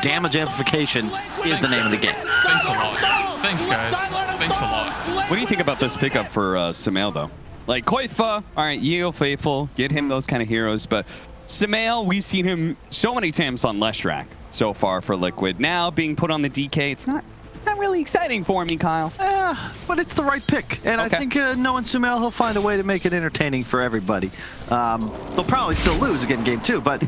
damage amplification is the name of the game. Thanks a lot. Thanks, guys. Thanks a lot. What do you think about this pickup for Sumail, though? Like, Koifa, all right, Yeo Faithful, get him those kind of heroes, but Sumail, we've seen him so many times on Leshrac so far for Liquid. Now being put on the DK, it's not really exciting for me, Kyle. But it's the right pick. And Okay. I think knowing Sumail, he'll find a way to make it entertaining for everybody. They'll probably still lose again game 2, but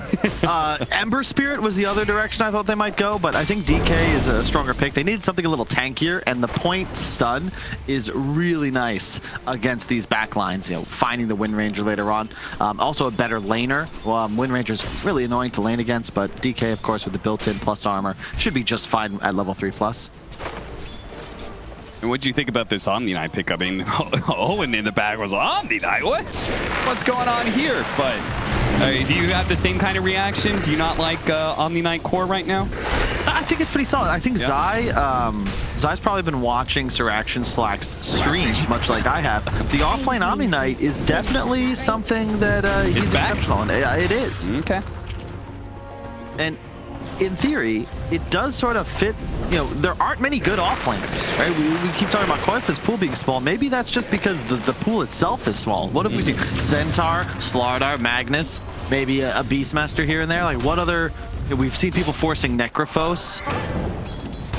Ember Spirit was the other direction I thought they might go, but I think DK is a stronger pick. They needed something a little tankier, and the point stun is really nice against these backlines, you know, finding the Wind Ranger later on. Also a better laner. Wind Ranger's really annoying to lane against, but DK, of course, with the built-in plus armor, should be just fine at level 3+. And what do you think about this Omni Knight pickup? I mean, Owen in the back was Omni Knight. What's going on here? But do you have the same kind of reaction? Do you not like Omni Knight core right now? I think it's pretty solid. I think Zai's probably been watching Sir Action Slack's streams, much like I have. The offlane Omni Knight is definitely something that he's exceptional in. It is. Okay. And in theory, it does sort of fit. You know, there aren't many good offlaners, right? We keep talking about Koifa's pool being small. Maybe that's just because the pool itself is small. What have we seen? Centaur, Slardar, Magnus, maybe a Beastmaster here and there. Like, what other... We've seen people forcing Necrophos,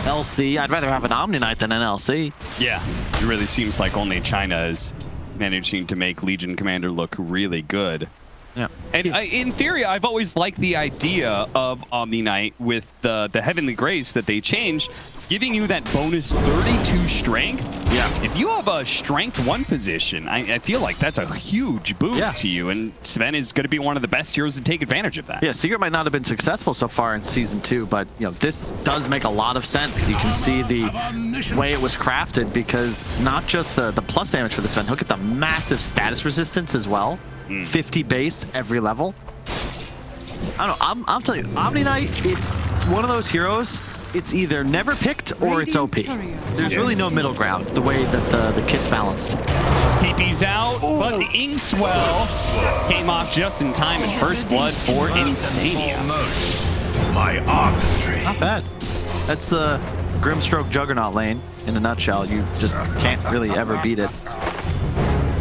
LC. I'd rather have an Omni Knight than an LC. Yeah, it really seems like only China is managing to make Legion Commander look really good. Yeah. And in theory, I've always liked the idea of Omni Knight with the Heavenly Grace that they changed, giving you that bonus 32 strength. Yeah. If you have a strength 1 position, I feel like that's a huge boon to you, and Sven is going to be one of the best heroes to take advantage of that. Yeah, Secret might not have been successful so far in Season 2, but you know, this does make a lot of sense. You can see the way it was crafted, because not just the plus damage for the Sven, he'll get the massive status resistance as well. 50 base every level. I don't know, I'm telling you, Omni Knight, it's one of those heroes, it's either never picked or it's OP. There's really no middle ground, the way that the kit's balanced. TP's out, but the Inkswell came off just in time in first blood for Insania. My artistry. Not bad. That's the Grimstroke Juggernaut lane in a nutshell. You just can't really ever beat it.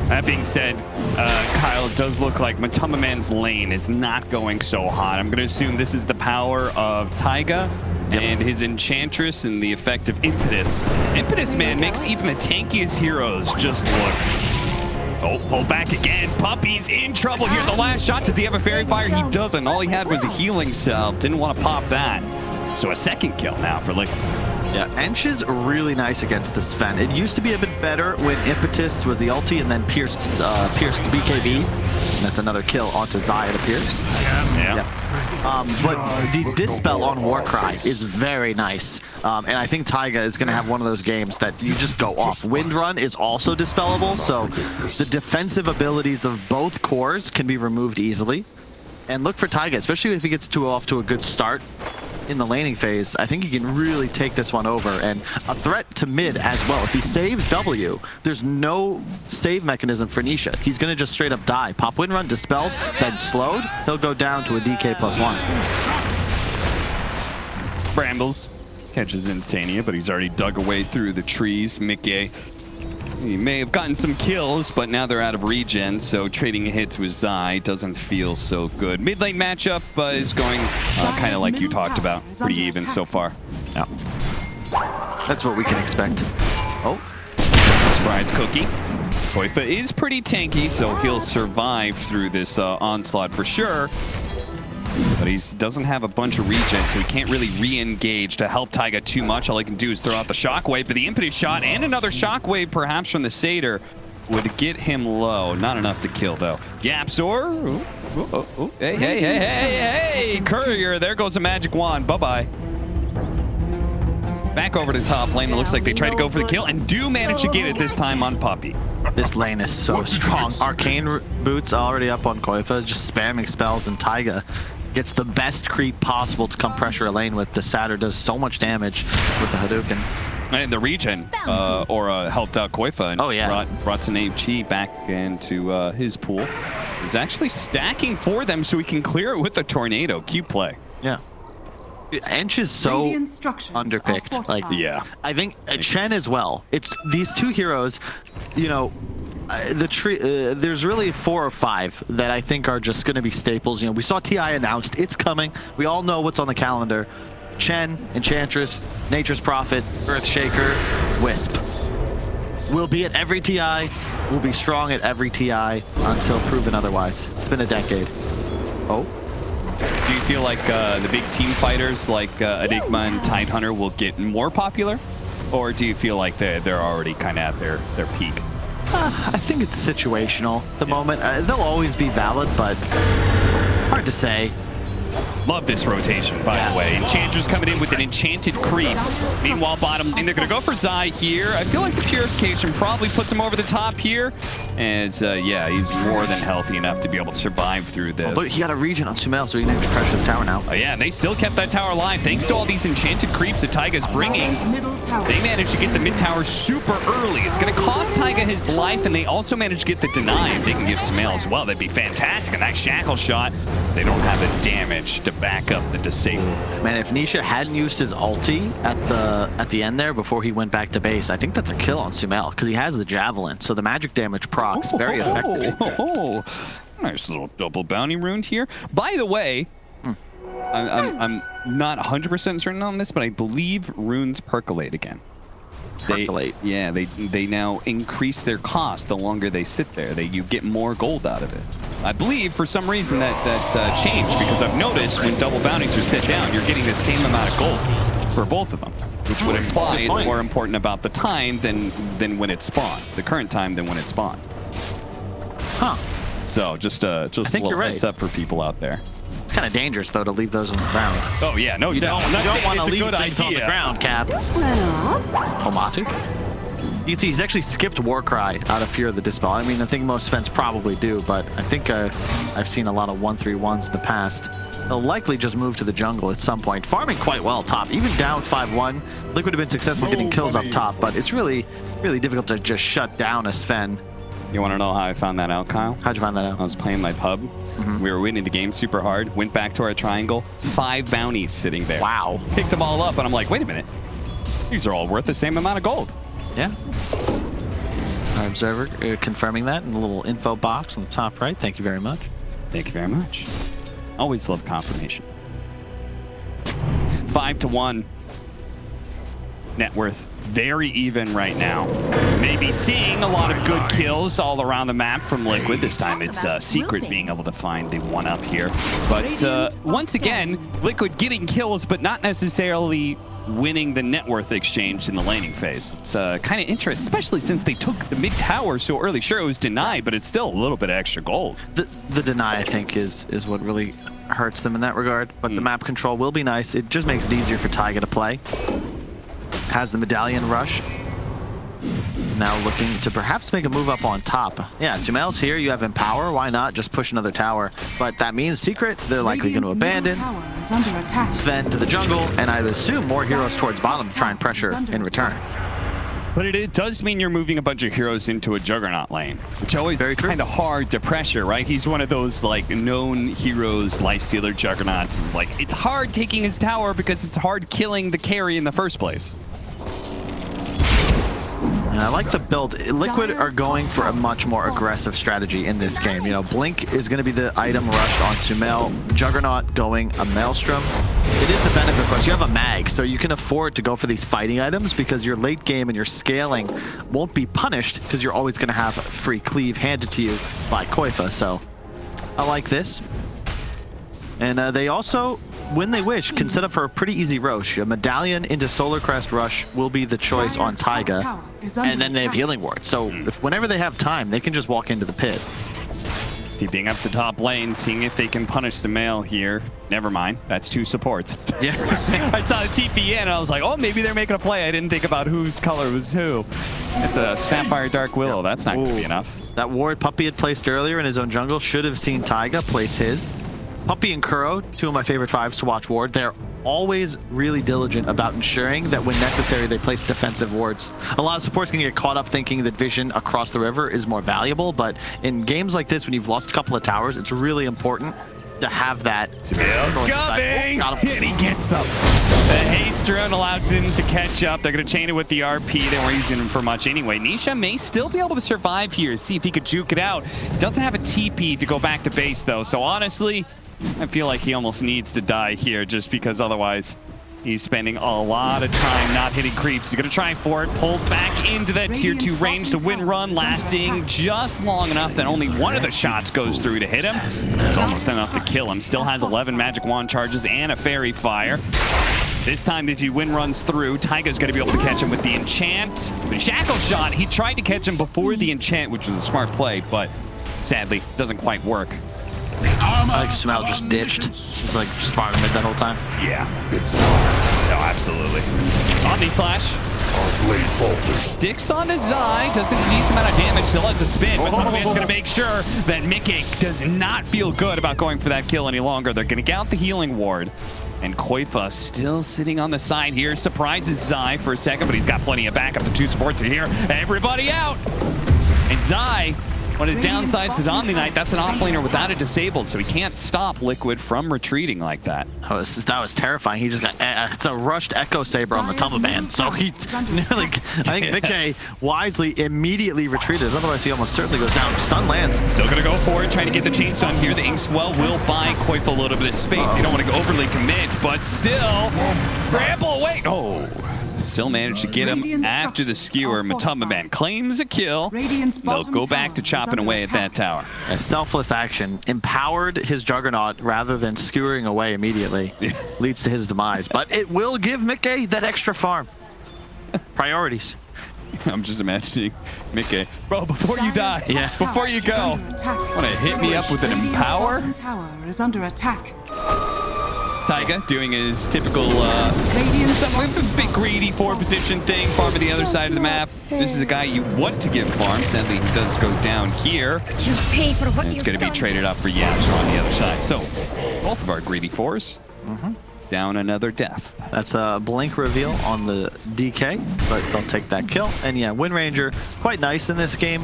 That being said, Kyle, it does look like Matama Man's lane is not going so hot. I'm going to assume this is the power of Taiga and his Enchantress and the effect of Impetus. Impetus, man, makes even the tankiest heroes just look... Oh, pull back again. Puppy's in trouble here. The last shot, does he have a Fairy Fire? He doesn't. All he had was a healing salve. Didn't want to pop that. So a second kill now for Liquid. Yeah, Ench is really nice against the Sven. It used to be a bit better when Impetus was the ulti and then pierced the BKB. And that's another kill onto Zai, it appears. But the Dispel on Warcry is very nice. And I think Taiga is going to have one of those games that you just go off. Windrun is also dispellable, so the defensive abilities of both cores can be removed easily. And look for Taiga, especially if he gets off to a good start in the laning phase. I think he can really take this one over, and a threat to mid as well. If he saves W, there's no save mechanism for Nisha. He's going to just straight up die. Pop Windrun, dispels, then slowed. He'll go down to a DK +1. Brambles catches Insania, but he's already dug away through the trees. Mickey, he may have gotten some kills, but now they're out of regen, so trading hits with Zai doesn't feel so good. Mid lane matchup is going kind of like you talked about, pretty even so far. Yeah, that's what we can expect. Oh, Spride's cookie. Koifa is pretty tanky, so he'll survive through this onslaught for sure. But he doesn't have a bunch of regen, so he can't really re-engage to help Taiga too much. All he can do is throw out the Shockwave, but the Impetus shot and another Shockwave perhaps from the Satyr would get him low. Not enough to kill, though. Yapzor. Hey. Courier, there goes a magic wand. Bye-bye. Back over to top lane. It looks like they try to go for the kill and do manage to get it this time on Puppy. this lane is so strong. Arcane boots already up on Koifa, just spamming spells, and Taiga gets the best creep possible to come pressure a lane with. The Satyr does so much damage with the Hadouken. And the regen, Aura helped out Koifa and brought some HE back into his pool. Is actually stacking for them so he can clear it with the Tornado. Cute play. Yeah. Ench is so underpicked. Like, Yeah. I think Chen as well. It's these two heroes, you know, there's really 4 or 5 that I think are just going to be staples. You know, we saw TI announced. It's coming. We all know what's on the calendar. Chen, Enchantress, Nature's Prophet, Earthshaker, Wisp. We'll be at every TI. We'll be strong at every TI until proven otherwise. It's been a decade. Oh. Do you feel like the big team fighters like Enigma and Tidehunter will get more popular? Or do you feel like they're already kind of at their peak? I think it's situational at the moment. They'll always be valid, but hard to say. Love this rotation, by the way. Enchantress coming in with an enchanted creep. Meanwhile, bottom lane, they're going to go for Zai here. I feel like the Purification probably puts him over the top here. As, yeah, he's more than healthy enough to be able to survive through this. Look, he got a regen on Sumail, so he can pressure the tower now. Oh, yeah, and they still kept that tower alive. Thanks to all these enchanted creeps that Taiga's bringing, they managed to get the mid tower super early. It's going to cost Taiga his life, and they also managed to get the deny. If they can get Sumail as well, that'd be fantastic. And that shackle shot, they don't have the damage to back up the disable. Man, if Nisha hadn't used his ulti at the end there before he went back to base, I think that's a kill on Sumail because he has the javelin, so the magic damage procs very effective. Nice little double bounty rune here. By the way, I'm not 100% certain on this, but I believe runes percolate again. Percolate. Yeah, they now increase their cost the longer they sit there. You get more gold out of it. I believe for some reason that changed, because I've noticed when double bounties are set down, you're getting the same amount of gold for both of them, which would imply it's more important about the time than when it spawned, the current time than when it spawned. Huh. So just a little heads up for people out there. It's kind of dangerous though to leave those on the ground. Oh yeah, no, you don't want to leave things on the ground, Cap. Omatu. You can see he's actually skipped Warcry out of fear of the Dispel. I mean, I think most fans probably do, but I think I've seen a lot of 1-3-1s in the past. They'll likely just move to the jungle at some point. Farming quite well top, even down 5-1. Liquid have been successful getting kills up top, but it's really, really difficult to just shut down a Sven. You want to know how I found that out, Kyle? How'd you find that out? I was playing my pub. We were winning the game super hard. Went back to our triangle. 5 bounties sitting there. Wow. Picked them all up, and I'm like, wait a minute. These are all worth the same amount of gold. Yeah. Our observer confirming that in the little info box on the top right. Thank you very much. Thank you very much. Always love confirmation. 5-1. Net worth very even right now. Maybe seeing a lot of good kills all around the map from Liquid. This time it's Secret being able to find the 1-up here. But once again, Liquid getting kills, but not necessarily winning the net worth exchange in the laning phase. It's kind of interesting, especially since they took the mid tower so early. Sure, it was denied, but it's still a little bit of extra gold. The deny, I think, is what really hurts them in that regard. But the map control will be nice. It just makes it easier for Taiga to play. Has the medallion rush. Now looking to perhaps make a move up on top. Yeah, Sumail's here. You have Empower. Why not just push another tower? But that means Secret, they're likely going to abandon. Sven to the jungle, and I would assume more heroes towards bottom to try and pressure in return. But it does mean you're moving a bunch of heroes into a Juggernaut lane, which always kind of hard to pressure, right? He's one of those like known heroes, Lifestealer Juggernauts. Like, it's hard taking his tower because it's hard killing the carry in the first place. And I like the build. Liquid are going for a much more aggressive strategy in this game. You know, Blink is going to be the item rushed on Sumail. Juggernaut going a Maelstrom. It is the benefit, of course. You have a mag, so you can afford to go for these fighting items because your late game and your scaling won't be punished because you're always going to have free cleave handed to you by Koifa. So I like this. And they also, when they wish, can set up for a pretty easy Roche. A Medallion into Solar Crest Rush will be the choice on Taiga. And then they have Healing Ward. So whenever they have time, they can just walk into the pit. Keeping up to top lane, seeing if they can punish the male here. Never mind, that's 2 supports. Yeah. I saw the TP in and I was like, oh, maybe they're making a play. I didn't think about whose color was who. It's a Snapfire Dark Willow. That's not going to be enough. That ward Puppy had placed earlier in his own jungle should have seen Taiga place his. Puppy and Kuro, 2 of my favorite 5s to watch ward. They're always really diligent about ensuring that when necessary they place defensive wards. A lot of supports can get caught up thinking that vision across the river is more valuable, but in games like this when you've lost a couple of towers, it's really important to have that. It's coming! Oh, And he gets up. The haste drone allows him to catch up. They're going to chain it with the RP. They weren't using him for much anyway. Nisha may still be able to survive here. See if he could juke it out. He doesn't have a TP to go back to base, though. So honestly, I feel like he almost needs to die here just because otherwise he's spending a lot of time not hitting creeps. He's going to try for it. Pulled back into that tier 2 range. The win run lasting just long enough that only one of the shots goes through to hit him. It's almost enough to kill him. Still has 11 magic wand charges and a fairy fire. This time, if he win runs through, Taiga's going to be able to catch him with the enchant. The shackle shot, he tried to catch him before the enchant, which was a smart play, but sadly, doesn't quite work. I think Smell just ditched. He's like just farming mid that whole time. Yeah. No, absolutely. Omni Slash. Sticks on his eye. Does a decent amount of damage. Still has a spin. But Man's going to make sure that Mickey does not feel good about going for that kill any longer. They're going to get out the healing ward. And Koifa still sitting on the side here. Surprises Zai for a second, but he's got plenty of backup. The 2 supports are here. Everybody out. And Zai, one of the downsides to Omni Knight, that's an offlaner without it disabled, so he can't stop Liquid from retreating like that. That was terrifying. He just got it's a rushed Echo Saber on the Tumbleband, so he nearly, I think Mickey wisely immediately retreated. Otherwise, he almost certainly goes down. Stun lands. Still gonna go for it, trying to get the chain stun here. The Inkswell will buy Koifa a little bit of space. You don't want to overly commit, but still, Bramble away. Oh. Still managed to get him after the skewer. Matumbaman claims a kill. They'll go back to chopping away at that tower. A selfless action empowered his Juggernaut rather than skewering away immediately. Leads to his demise. But it will give Mickey that extra farm. Priorities. I'm just imagining Mickey. Bro, before you die, before you go, want to hit me up with an empower? Tower is under attack. Taiga doing his typical a bit greedy 4-position thing, farming the other side of the map. This is a guy you want to give farm. Sadly, he does go down here. And it's going to be traded up for Yaps on the other side. So, both of our greedy 4s down another death. That's a blink reveal on the DK, but they'll take that kill. And yeah, Wind Ranger, quite nice in this game,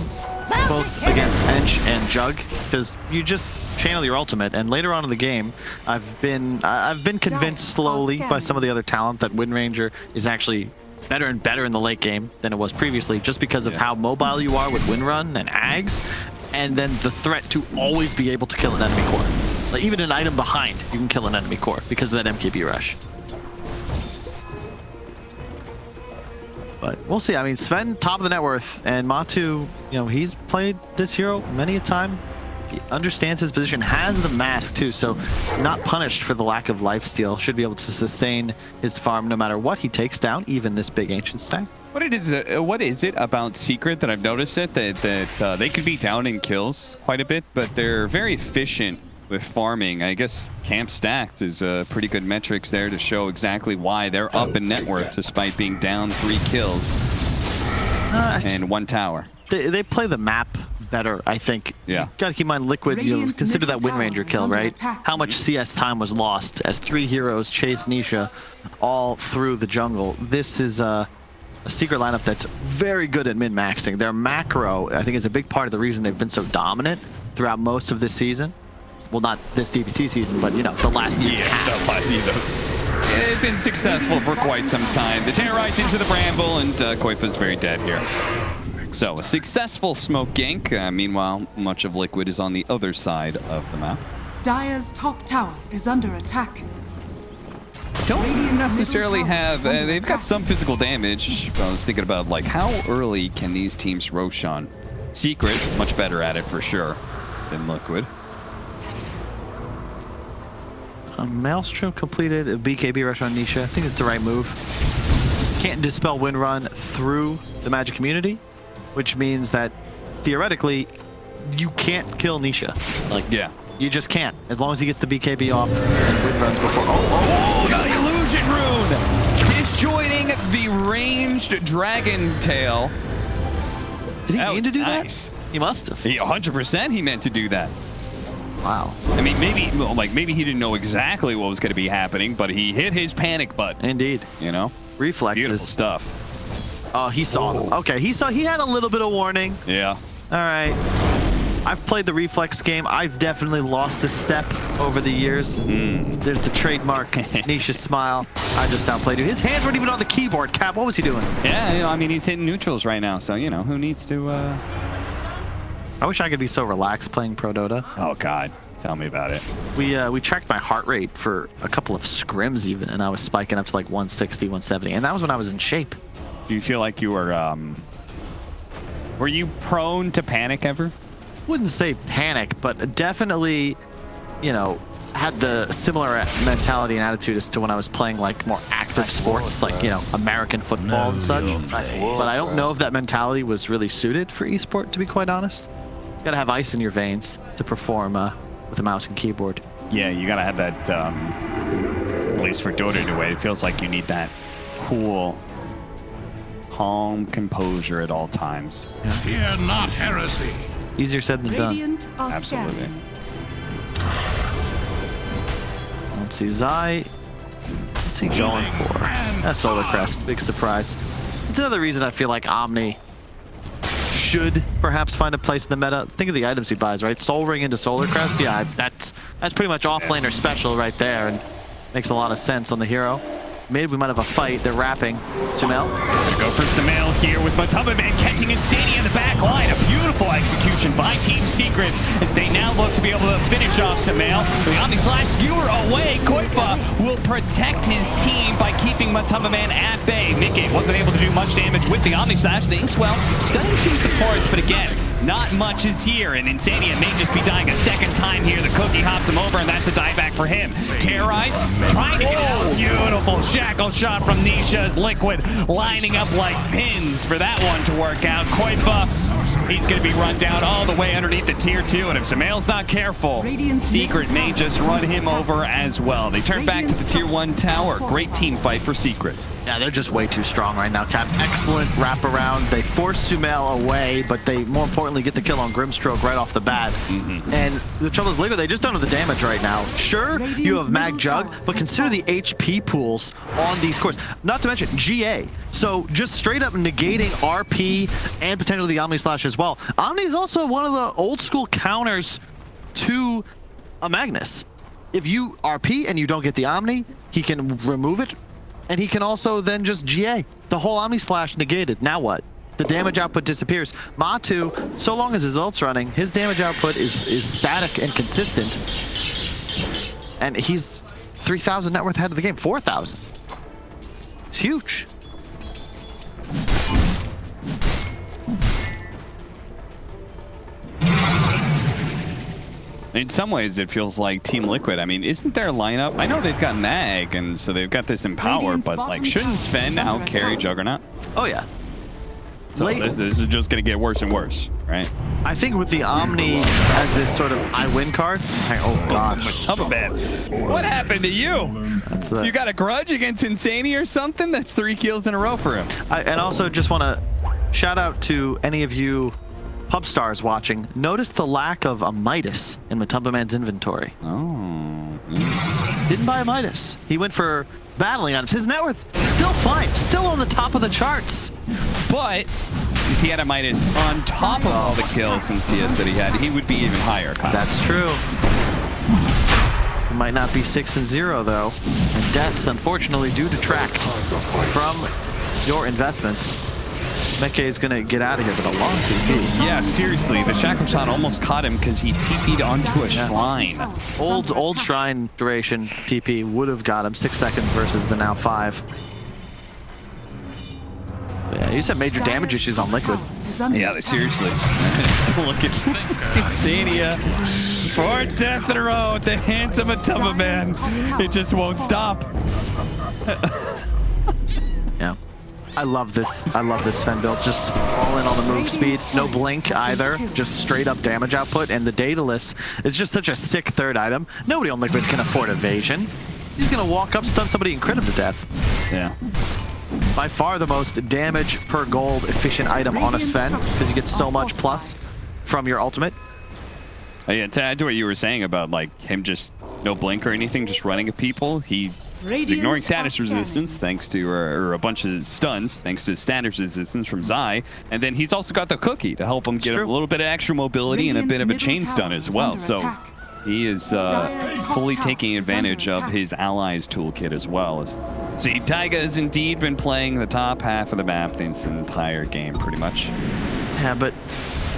both against Ench and Jug, because you just channel your ultimate, and later on in the game, I've been convinced slowly by some of the other talent that Wind Ranger is actually better and better in the late game than it was previously, just because of how mobile you are with Wind Run and Ags, and then the threat to always be able to kill an enemy core. Like even an item behind, you can kill an enemy core because of that MKB rush. But we'll see. I mean, Sven, top of the net worth, and Matu, you know, he's played this hero many a time. He understands his position, has the mask too, so not punished for the lack of lifesteal. Should be able to sustain his farm no matter what he takes down, even this big ancient stack. What is it about Secret that I've noticed that they could be down in kills quite a bit, but they're very efficient with farming. I guess Camp Stacked is pretty good metrics there to show exactly why they're up in net worth despite being down 3 kills and 1 tower. They play the map better, I think. Yeah. Gotta keep in mind, Liquid, you know, consider that Wind Ranger kill, right? How much CS time was lost as 3 heroes chase Nisha all through the jungle. This is a Secret lineup that's very good at min-maxing. Their macro, I think, is a big part of the reason they've been so dominant throughout most of this season. Well, not this DPC season, but, you know, the last year. Yeah, the last year. They've been successful for quite some time. They terrorize into the Bramble, and Koifa's very dead here. So, a successful smoke gank. Meanwhile, much of Liquid is on the other side of the map. Dire's top tower is under attack. Don't necessarily have... they've got some physical damage. I was thinking about, like, how early can these teams Roshan? Secret, much better at it for sure than Liquid. Maelstrom completed a BKB rush on Nisha. I think it's the right move. Can't dispel Wind Run through the Magic Community, which means that theoretically you can't kill Nisha. Like, yeah, you just can't, as long as he gets the BKB off and Wind Runs before. Oh, the illusion rune, disjoining the ranged dragon tail. Did he mean to do that? He must have. 100% he meant to do that. Wow. I mean, maybe he didn't know exactly what was going to be happening, but he hit his panic button. Indeed. You know? Reflexes. Beautiful stuff. Oh, he saw them. Okay, he had a little bit of warning. Yeah. All right. I've played the reflex game. I've definitely lost a step over the years. There's the trademark Nisha smile. I just outplayed you. His hands weren't even on the keyboard. Cap, what was he doing? Yeah, you know, I mean, he's hitting neutrals right now, so, you know, who needs to... I wish I could be so relaxed playing Pro Dota. Oh, God. Tell me about it. We tracked my heart rate for a couple of scrims even, and I was spiking up to like 160, 170, and that was when I was in shape. Do you feel like you were you prone to panic ever? Wouldn't say panic, but definitely, you know, had the similar mentality and attitude as to when I was playing like more active sports, like, you know, American football and such. But I don't know if that mentality was really suited for esport, to be quite honest. You gotta have ice in your veins to perform with a mouse and keyboard. Yeah, you gotta have that, at least for Dota in a way, it feels like you need that cool, calm composure at all times. Yeah. Fear not heresy. Easier said than done. Radiant are Absolutely. scanning. Let's see, Zai. What's he going for? That's Solar Crest. Big surprise. It's another reason I feel like Omni should perhaps find a place in the meta. Think of the items he buys, right? Soul Ring into Solar Crest. Yeah, that's pretty much offlaner special right there, and makes a lot of sense on the hero. Mid, we might have a fight. They're wrapping. Sumail. Gonna go for Sumail here with MOBA catching Insanity in the back line. A beautiful execution by Team Secret as they now look to be able to finish off Sumail. The Omni Slash skewer away. Koifa will protect his team by keeping MOBA at bay. Midgame wasn't able to do much damage with the Omni Slash. The Inkswell starting to choose the ports, but again, not much is here, and Insania may just be dying a second time here. The Cookie hops him over, and that's a dieback for him. Terrorize, trying to get out. Beautiful shackle shot from Nisha's Liquid, lining up like pins for that one to work out. Koifa, he's going to be run down all the way underneath the tier 2, and if Sumail's not careful, Secret may just run him over as well. They turn back to the tier 1 tower. Great team fight for Secret. Yeah, they're just way too strong right now, Cap. Excellent wraparound. They force Sumail away, but they, more importantly, get the kill on Grimstroke right off the bat. And the trouble is, Liquid, they just don't have the damage right now. Sure, you have Mag Jug, but consider the HP pools on these cores. Not to mention GA. So just straight up negating RP and potentially the Omni Slash as well. Omni is also one of the old school counters to a Magnus. If you RP and you don't get the Omni, he can remove it. And he can also then just GA. The whole Omni Slash negated. Now what? The damage output disappears. Matu, so long as his ult's running, his damage output is static and consistent. And he's 3,000 net worth ahead of the game. 4,000. It's huge. In some ways, it feels like Team Liquid. I mean, isn't their lineup? I know they've got Nag, and so they've got this Empower, but like, shouldn't Sven out carry Juggernaut? Oh, yeah. So this is just going to get worse and worse, right? I think with the Omni as this sort of I win card. Oh, gosh. What happened to you? You got a grudge against Insania or something? That's 3 kills in a row for him. And also just want to shout out to any of you pub stars watching. Notice the lack of a Midas in MOBA's inventory. Oh. Didn't buy a Midas. He went for battling items. His net worth still fine, still on the top of the charts. But if he had a Midas on top of all the kills in CS that he had, he would be even higher, Kyle. That's true. It might not be 6-0 though. And deaths, unfortunately, do detract from your investments. Meke is going to get out of here, but a long TP. Yeah, seriously, the shackle shot almost caught him because he TP'd onto a shrine. Old shrine duration TP would have got him 6 seconds versus the now 5. Yeah, you said major damage issues on Liquid. Yeah, seriously. Look at Insania. 4 death in a row at the hands of MOBA man. It just won't stop. Yeah. I love this Sven build. Just all in on the move speed. No blink either. Just straight up damage output. And the Daedalus is just such a sick third item. Nobody on Liquid can afford evasion. He's going to walk up, stun somebody, and crit him to death. Yeah. By far the most damage per gold efficient item on a Sven, because you get so much plus from your ultimate. Yeah, to add to what you were saying about like him just no blink or anything, just running at people, he He's ignoring status resistance thanks to, or a bunch of stuns thanks to status resistance from Zai. And then he's also got the cookie to help him get a little bit of extra mobility and a bit of a chain stun as well. So he is fully taking advantage of his allies toolkit as well. See, Taiga has indeed been playing the top half of the map this entire game pretty much. Yeah, but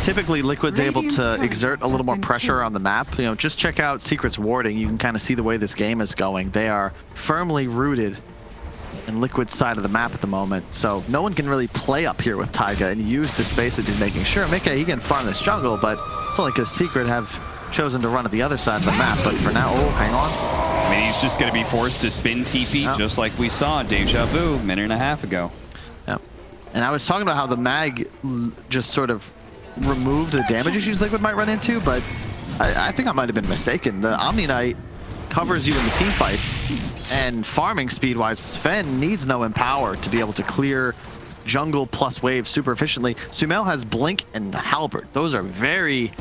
typically Liquid's able to exert a little more pressure on the map. You know, just check out Secret's warding. You can kind of see the way this game is going. They are firmly rooted in Liquid's side of the map at the moment. So no one can really play up here with Taiga and use the space that he's making. Sure, Mika, he can farm this jungle, but it's only because Secret have chosen to run at the other side of the map. But for now, oh, hang on. I mean, he's just going to be forced to spin TP just like we saw Deja Vu a minute and a half ago. Yeah. And I was talking about how the mag just sort of removed the damage issues Liquid might run into, but I think I might have been mistaken. The Omni Knight covers you in the team fights, and farming speed-wise, Sven needs no Empower to be able to clear jungle plus waves super efficiently. Sumail has Blink and Halberd. Those are very,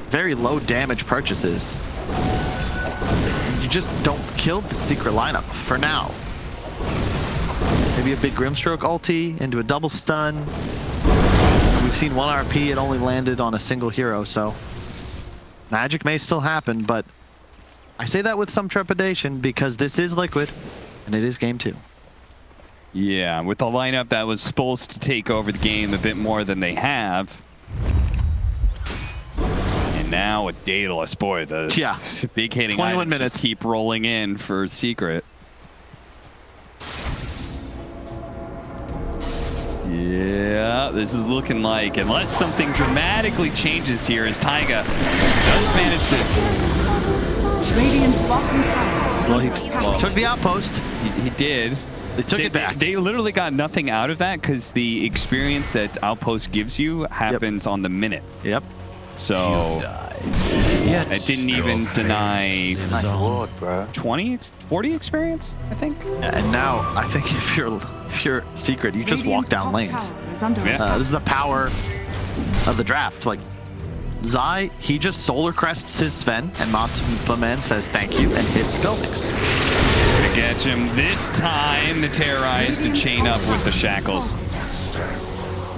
very low damage purchases. You just don't kill the Secret lineup for now. Maybe a big Grimstroke ulti into a double stun. We've seen one RP, it only landed on a single hero, so magic may still happen, but I say that with some trepidation because this is Liquid and it is game 2. Yeah, with the lineup that was supposed to take over the game a bit more than they have. And now with Daedalus, boy, the big hitting 21 minutes keep rolling in for Secret. Yeah, this is looking like, unless something dramatically changes here, as Taiga does manage to... Radiant's bottom tower is he took the outpost. He did. They took it back. They literally got nothing out of that because the experience that outpost gives you happens on the minute. Yep. So it didn't even deny 20, 40 experience, I think. Yeah, and now I think if you're Secret, you just walk down lanes. This is the power of the draft. Like Zai, he just solar crests his Sven, and MOBA says thank you and hits buildings. Gonna catch him this time. The terrorized to chain up with the shackles.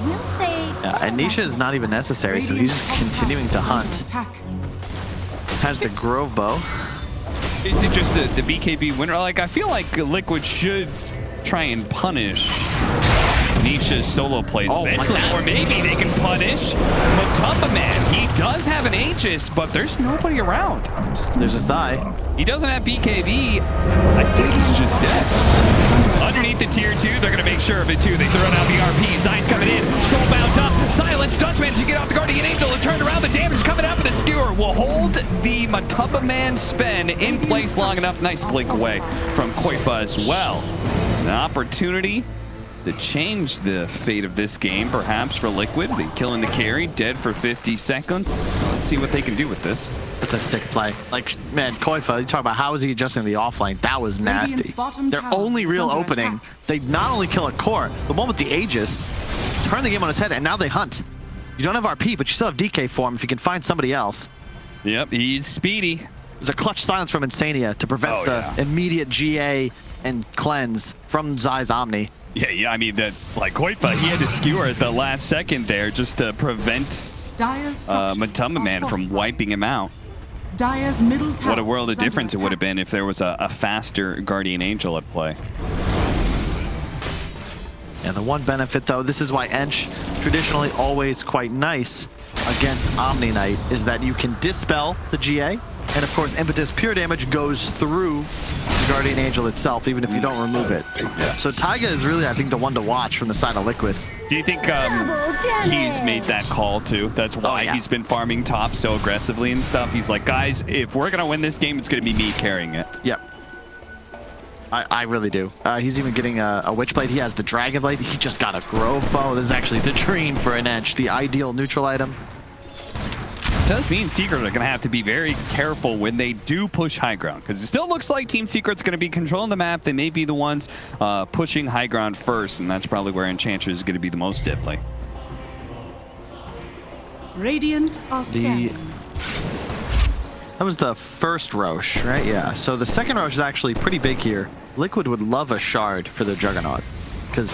We'll say. And Nisha is not even necessary, so he's just continuing to hunt. Has the Grove Bow. Is it just the BKB winner? Like, I feel like Liquid should try and punish Nisha's solo plays eventually, or maybe they can punish Matuppa Man. He does have an Aegis, but there's nobody around. There's a Zai. He doesn't have BKB. I think he's just dead. Underneath the tier 2, they're going to make sure of it too. They throw down the RP. Zai's coming in. Soulbound up. Silence does manage to get off the Guardian Angel and turn around. The damage coming out, but the Skewer will hold the Matuppa Man Sven in place long enough. Nice blink away from Koifa as well. An opportunity to change the fate of this game, perhaps, for Liquid. They killing the carry, dead for 50 seconds. Let's see what they can do with this. That's a sick play. Like, man, Koifa, you talk about how is he adjusting the offlane? That was nasty. Their only real opening, they not only kill a core, the one with the Aegis, turn the game on its head, and now they hunt. You don't have RP, but you still have DK for him if you can find somebody else. Yep, he's speedy. There's a clutch silence from Insania to prevent the immediate GA and cleanse from Zai's Omni. Yeah, I mean, like Koifa, he had to skewer at the last second there just to prevent Matuppa Man from wiping him out. Dire's middle tower. What a world of difference it would have been if there was a faster Guardian Angel at play. And the one benefit, though, this is why Ench traditionally always quite nice against Omni Knight, is that you can dispel the GA, and of course, Impetus pure damage goes through the Guardian Angel itself, even if you don't remove it. So Taiga is really, I think, the one to watch from the side of Liquid. Do you think he's made that call too? That's why he's been farming top so aggressively and stuff. He's like, guys, if we're going to win this game, it's going to be me carrying it. Yep. I really do. He's even getting a Witchblade. He has the Dragon Blade. He just got a Grove Bow. This is actually the dream for an Ench, the ideal neutral item. Does mean Secret are going to have to be very careful when they do push high ground, because it still looks like Team Secret's going to be controlling the map. They may be the ones pushing high ground first, and that's probably where Enchantress is going to be the most deadly. Radiant are scanning. That was the first Roche, right? Yeah. So the second Roche is actually pretty big here. Liquid would love a shard for the Juggernaut, because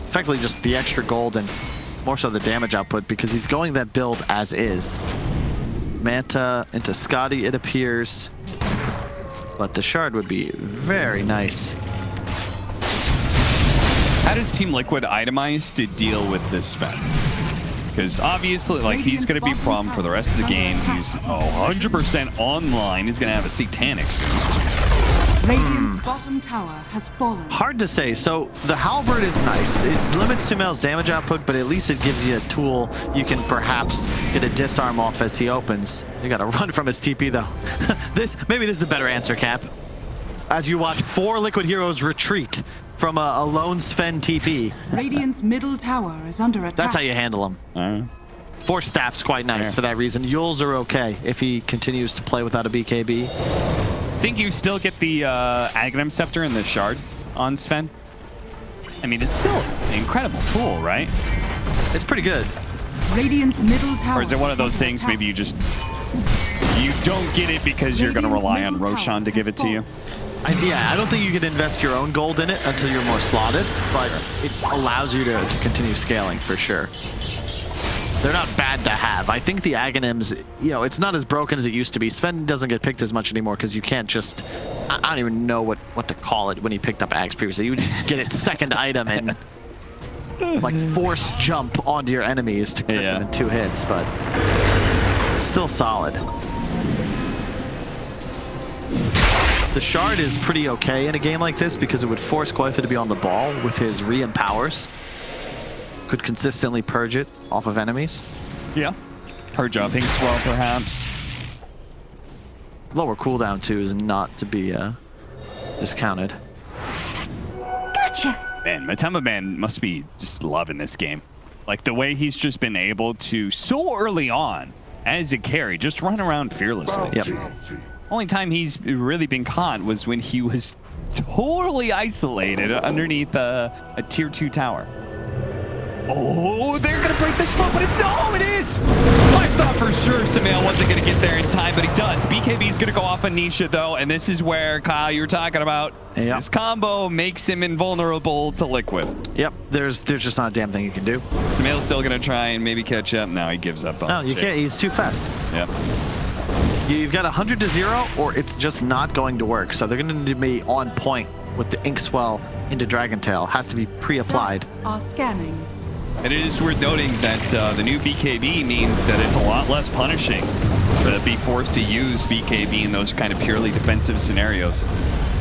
effectively just the extra gold and more so the damage output, because he's going that build as is. Manta into Scotty, it appears, but the shard would be very nice. How does Team Liquid itemize to deal with this Sven? Because obviously, like, he's going to be a problem for the rest of the game. He's 100% online. He's going to have a Satanic soon. Radiant's bottom tower has fallen. Hard to say. So the Halberd is nice. It limits Sumail's damage output, but at least it gives you a tool you can perhaps get a disarm off as he opens. You got to run from his TP though. Maybe this is a better answer, Cap. As you watch 4 Liquid heroes retreat from a lone Sven TP. Radiant's middle tower is under attack. That's how you handle him. 4 staff's quite nice for that reason. Yules are okay if he continues to play without a BKB. Think you still get the Aghanim Scepter and the Shard on Sven? I mean, it's still an incredible tool, right? It's pretty good. Radiant's middle tower. Or is it one of those things maybe you don't get it because you're going to rely on Roshan to give it to you? Yeah, I don't think you can invest your own gold in it until you're more slotted, but it allows you to continue scaling for sure. They're not bad to have. I think the Aghanims, you know, it's not as broken as it used to be. Sven doesn't get picked as much anymore because you can't just, I don't even know what to call it when he picked up Aghs previously. You would just get its second item and like force jump onto your enemies to crit them in 2 hits, but still solid. The Shard is pretty okay in a game like this because it would force Koifa to be on the ball with his re-empowers. Could consistently purge it off of enemies. Yeah. Purge off Inkswell, perhaps. Lower cooldown, too, is not to be discounted. Gotcha! Man, Matamba Man must be just loving this game. Like, the way he's just been able to, so early on, as a carry, just run around fearlessly. Yep. Only time he's really been caught was when he was totally isolated underneath a tier 2 tower. Oh, they're going to break the smoke, but it is! I thought for sure Sumail wasn't going to get there in time, but he does. BKB is going to go off on Nisha, though, and this is where, Kyle, you were talking about. Yep. This combo makes him invulnerable to Liquid. Yep, there's just not a damn thing you can do. Sumail's still going to try and maybe catch up. Now he gives up on No, you can't. He's too fast. Yep. You've got 100 to 0, or it's just not going to work. So they're going to need to be on point with the Inkswell into Dragon Tail. Has to be pre-applied. Are scanning. And it is worth noting that the new BKB means that it's a lot less punishing to be forced to use BKB in those kind of purely defensive scenarios.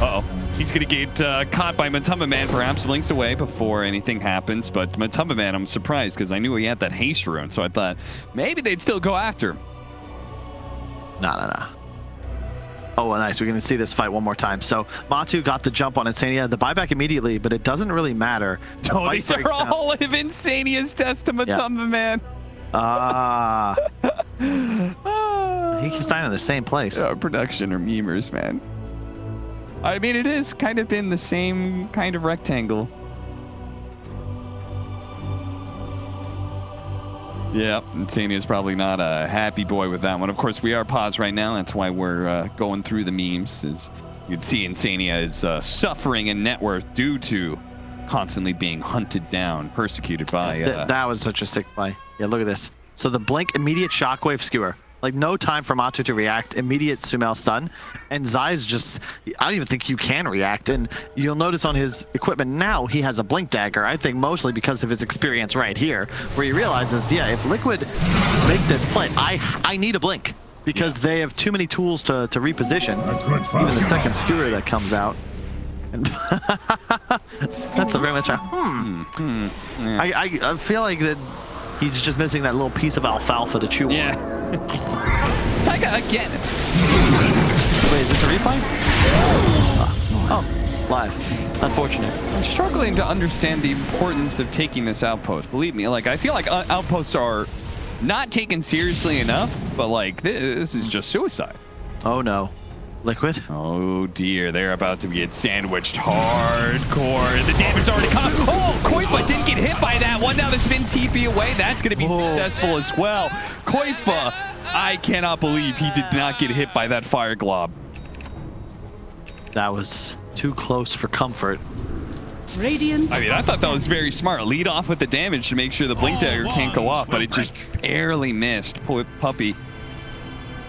Uh-oh. He's going to get caught by Matamba Man, perhaps blinks away before anything happens. But Matamba Man, I'm surprised because I knew he had that haste rune. So I thought maybe they'd still go after him. No. Oh, nice. We're going to see this fight one more time. So Matu got the jump on Insania, the buyback immediately, but it doesn't really matter. Oh, these are all of Insania's test to Matamba Man. He's dying in the same place. Production or memers, man. I mean, it is kind of been the same kind of rectangle. Yep, Insania's probably not a happy boy with that one. Of course, we are paused right now. That's why we're going through the memes. As you can see, Insania is suffering in net worth due to constantly being hunted down, persecuted by... that was such a sick play. Yeah, look at this. So the blink, immediate shockwave skewer. Like, no time for Matu to react. Immediate Sumail stun. And Zai's just... I don't even think you can react. And you'll notice on his equipment now, he has a blink dagger. I think mostly because of his experience right here, where he realizes, yeah, if Liquid make this play, I need a blink. Because they have too many tools to reposition. Even the second skewer that comes out. And that's a very much a... I feel like that he's just missing that little piece of alfalfa to chew on. Yeah. Taiga again. Wait, is this a replay? Oh, live. Unfortunate. I'm struggling to understand the importance of taking this outpost. Believe me, like, I feel like outposts are not taken seriously enough, but like this is just suicide. Oh no. Liquid? Oh dear, they're about to get sandwiched hardcore. The damage already come. Oh, Koifa didn't get hit by that one. Now the spin TP away. That's going to be successful as well. Koifa, I cannot believe he did not get hit by that fire glob. That was too close for comfort. Radiant. I mean, I thought that was very smart. Lead off with the damage to make sure the blink dagger can't go off, but it just barely missed. Poor puppy.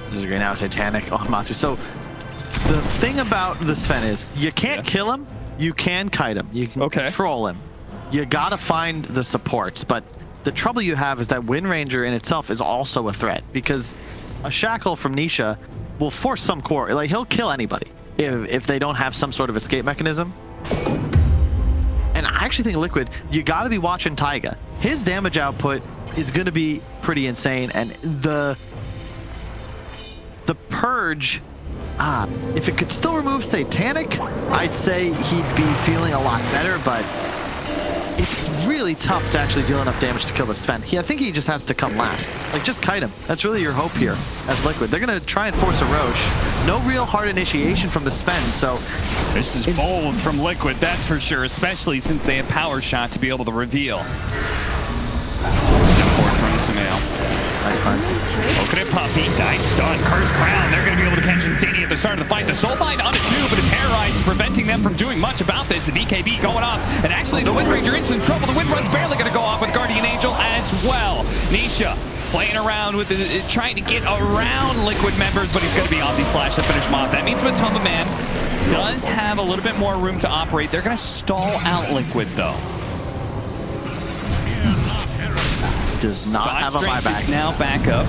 This is great now, Titanic on Matsu. So the thing about the Sven is you can't kill him, you can kite him, you can control him. You gotta find the supports, but the trouble you have is that Wind Ranger in itself is also a threat because a shackle from Nisha will force some core. Like, he'll kill anybody if they don't have some sort of escape mechanism. And I actually think Liquid, you got to be watching Taiga. His damage output is going to be pretty insane, and the Purge, if it could still remove Satanic, I'd say he'd be feeling a lot better, but it's really tough to actually deal enough damage to kill the Sven. I think he just has to come last. Like, just kite him. That's really your hope here as Liquid. They're going to try and force a Roche. No real hard initiation from the Sven, so... This is bold from Liquid, that's for sure, especially since they have Power Shot to be able to reveal. Support from Sumail. Nice cleanse. Poking at Puppy. Nice stun. Curse Crown. They're going to be able to catch Insani at the start of the fight. The Soulbind on it too, but the Terrorize preventing them from doing much about this. The DKB going off. And actually, the Wind Ranger into trouble. The Wind Run's barely going to go off with Guardian Angel as well. Nisha playing around with trying to get around Liquid members, but he's going to be off the slash to finish him off. That means Matumba Man does have a little bit more room to operate. They're going to stall out Liquid, though. Does not have a buyback. Now back up.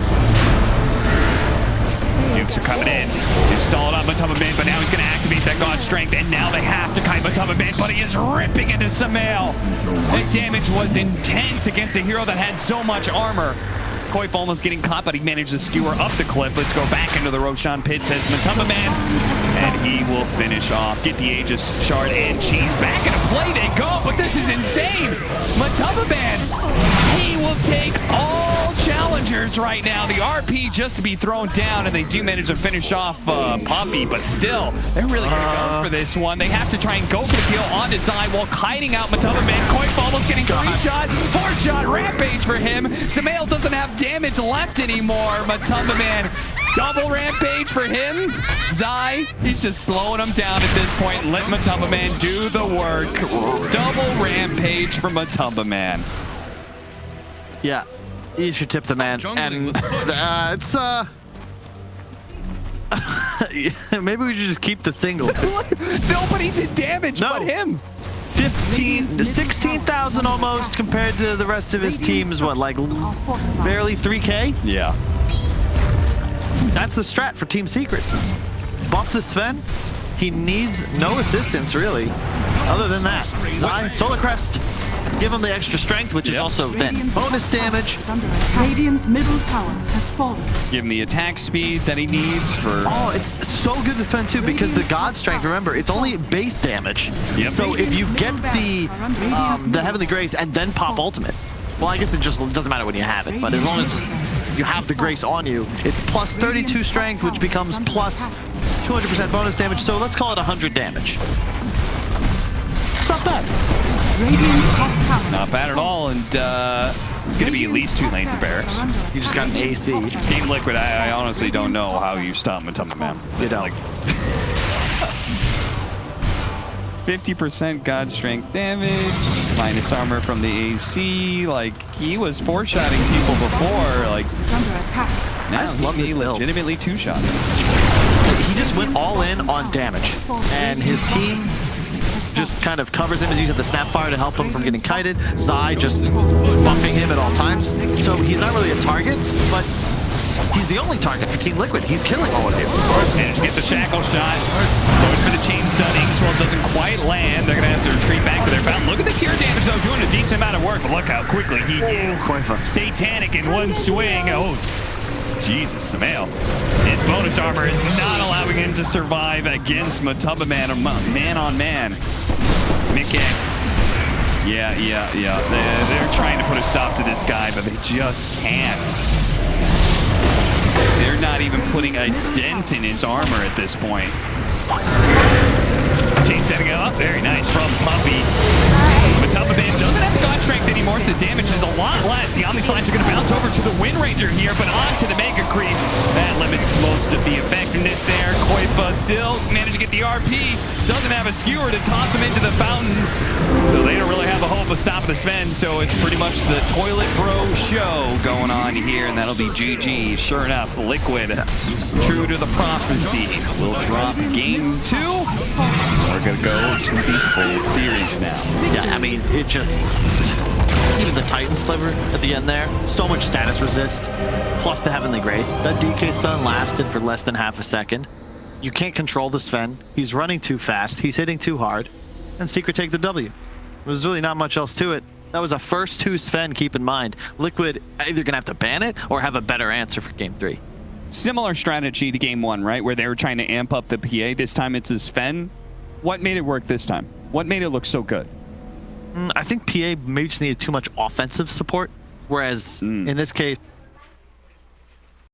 Nukes are coming in. He's stalled on Matumba Man, but now he's going to activate that God Strength, and now they have to kite Matumba Man, but he is ripping into Sumail. The damage was intense against a hero that had so much armor. Koif almost getting caught, but he managed to skewer up the cliff. Let's go back into the Roshan pit, says Matumba Man, and he will finish off. Get the Aegis Shard and Cheese back into play. They go, but this is insane. Matumba Man, he will take all challengers right now. The RP just to be thrown down, and they do manage to finish off Poppy, but still, they're really going to go for this one. They have to try and go for the kill onto Zai while kiting out Matumba Man. Koif almost getting 3 shots, 4-shot Rampage for him. Sumail doesn't have damage left anymore. Matumba Man, double Rampage for him. Zai, he's just slowing him down at this point. Let Matumba Man do the work. Double Rampage for Matumba Man. Yeah, you should tip the man. And it's maybe we should just keep the single. Nobody did damage but him. 16,000 almost compared to the rest of his team is what, like barely 3K? Yeah. That's the strat for Team Secret. Buff the Sven. He needs no assistance really. Other than that, Zai, Solar Crest. Give him the extra strength, which is also then bonus damage. Radiant's middle tower has fallen. Give him the attack speed that he needs for... Oh, it's so good to spend too because the God Strength, remember, it's only base damage. Yep. So if you get the Heavenly Grace and then pop ultimate, well, I guess it just doesn't matter when you have it, but as long as you have the Grace on you, it's plus 32 strength, which becomes plus 200% bonus damage. So let's call it 100 damage. It's not bad. Radiant's top tower. Not bad at all, and it's going to be at least 2 lanes of barracks. You just got an AC. Team Liquid, I honestly don't know how you stop Matumba Man. You don't. Like, 50% God Strength damage, minus armor from the AC. Like, he was 4-shotting people before. Like, Is under attack. now I just love he this build. legitimately 2-shot. He just went all in on damage, and his team just kind of covers him as using the Snapfire to help him from getting kited. Zai just buffing him at all times. So he's not really a target, but he's the only target for Team Liquid. He's killing all of you. Managed to get the shackle shot. Goes for the chain stunning. Swirl doesn't quite land. They're going to have to retreat back to their fountain. Look at the cure damage, though, doing a decent amount of work. But look how quickly he Satanic in one swing. Oh, Jesus, Sumail. His bonus armor is not allowing him to survive against Matumba Man, man on man. Mickey. Yeah. They're trying to put a stop to this guy, but they just can't. They're not even putting a dent in his armor at this point. Chain setting up. Very nice from Puppy. Matumba Man doesn't have the God Strength anymore, so the damage is a lot less. The Omni Slimes are going to bounce over to the Wind Ranger here, but on to the Mega Creeps. That limits most of the effectiveness there. Koifa still managed to get the DRP doesn't have a skewer to toss him into the fountain, so they don't really have a hope of stopping the Sven, so it's pretty much the Toilet Bro show going on here, and that'll be GG. Sure enough, Liquid, true to the prophecy, will drop game 2. We're gonna go to the full series now. Yeah, I mean, it just... Even the Titan Sliver at the end there, so much status resist, plus the Heavenly Grace. That DK stun lasted for less than half a second. You can't control the Sven. He's running too fast. He's hitting too hard. And Secret take the W. There's really not much else to it. That was a first 2 Sven, keep in mind. Liquid either gonna have to ban it or have a better answer for game 3. Similar strategy to game 1, right? Where they were trying to amp up the PA. This time it's a Sven. What made it work this time? What made it look so good? I think PA maybe just needed too much offensive support, whereas in this case,